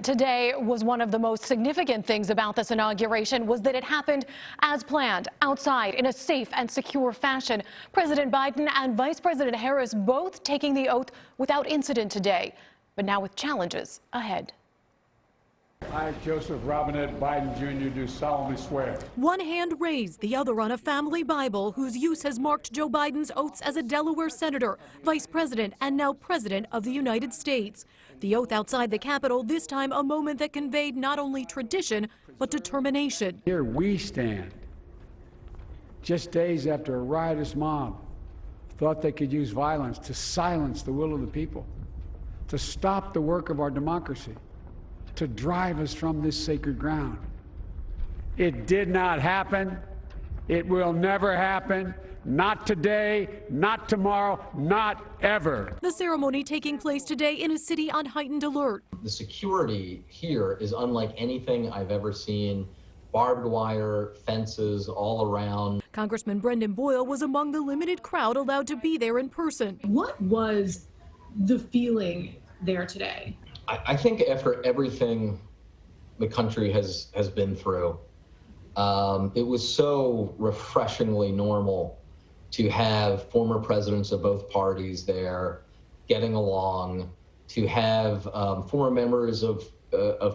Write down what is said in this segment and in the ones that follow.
Today was one of the most significant things about this inauguration was that it happened as planned, outside in a safe and secure fashion. President Biden and Vice President Harris both taking the oath without incident today, but now with challenges ahead. I, Joseph Robinette Biden Jr., do solemnly swear. One hand raised, the other on a family Bible whose use has marked Joe Biden's oaths as a Delaware senator, vice president, and now president of the United States. The oath outside the Capitol, this time a moment that conveyed not only tradition, but determination. Here we stand, just days after a riotous mob thought they could use violence to silence the will of the people, to stop the work of our democracy, to drive us from this sacred ground. It did not happen. It will never happen. Not today, not tomorrow, not ever. The ceremony taking place today in a city on heightened alert. The security here is unlike anything I've ever seen. Barbed wire, fences all around. Congressman Boyle was among the limited crowd allowed to be there in person. What was the feeling there today? I think after everything the country has been through, it was so refreshingly normal to have former presidents of both parties there getting along, to have former members of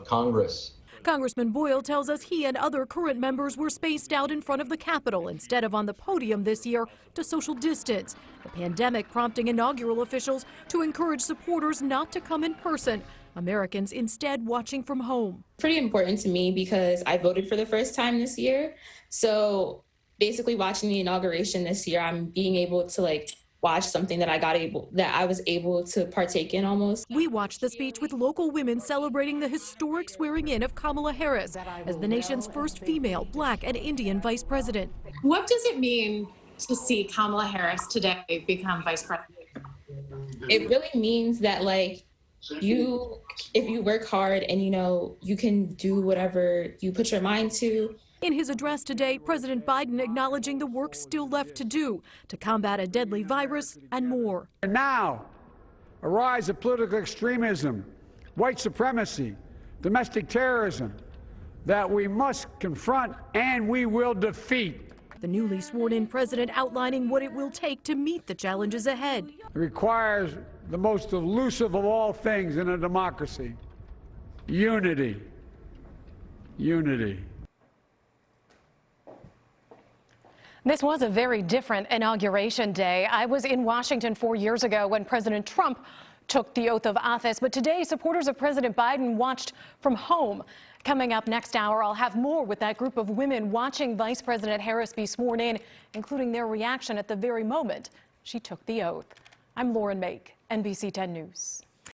Congress. Congressman Boyle tells us he and other current members were spaced out in front of the Capitol instead of on the podium this year to social distance. The pandemic prompting inaugural officials to encourage supporters not to come in person. Americans instead watching from home. Pretty important to me because I voted for the first time this year. So basically watching the inauguration this year, I'm being able to watch something that I was able to partake in almost. We watched the speech with local women celebrating the historic swearing in of Kamala Harris as the nation's first female, Black, and Indian vice president. What does it mean to see Kamala Harris today become vice president? It really means that if you work hard and you can do whatever you put your mind to. In his address today, President Biden acknowledging the work still left to do to combat a deadly virus and more. And now, a rise of political extremism, white supremacy, domestic terrorism that we must confront and we will defeat. The newly sworn-in president outlining what it will take to meet the challenges ahead. It requires the most elusive of all things in a democracy: unity. Unity. This was a very different inauguration day. I was in Washington 4 years ago when President Trump took the oath of office, but today supporters of President Biden watched from home. Coming up next hour, I'll have more with that group of women watching Vice President Harris be sworn in, including their reaction at the very moment she took the oath. I'm Mayk, NBC10 News.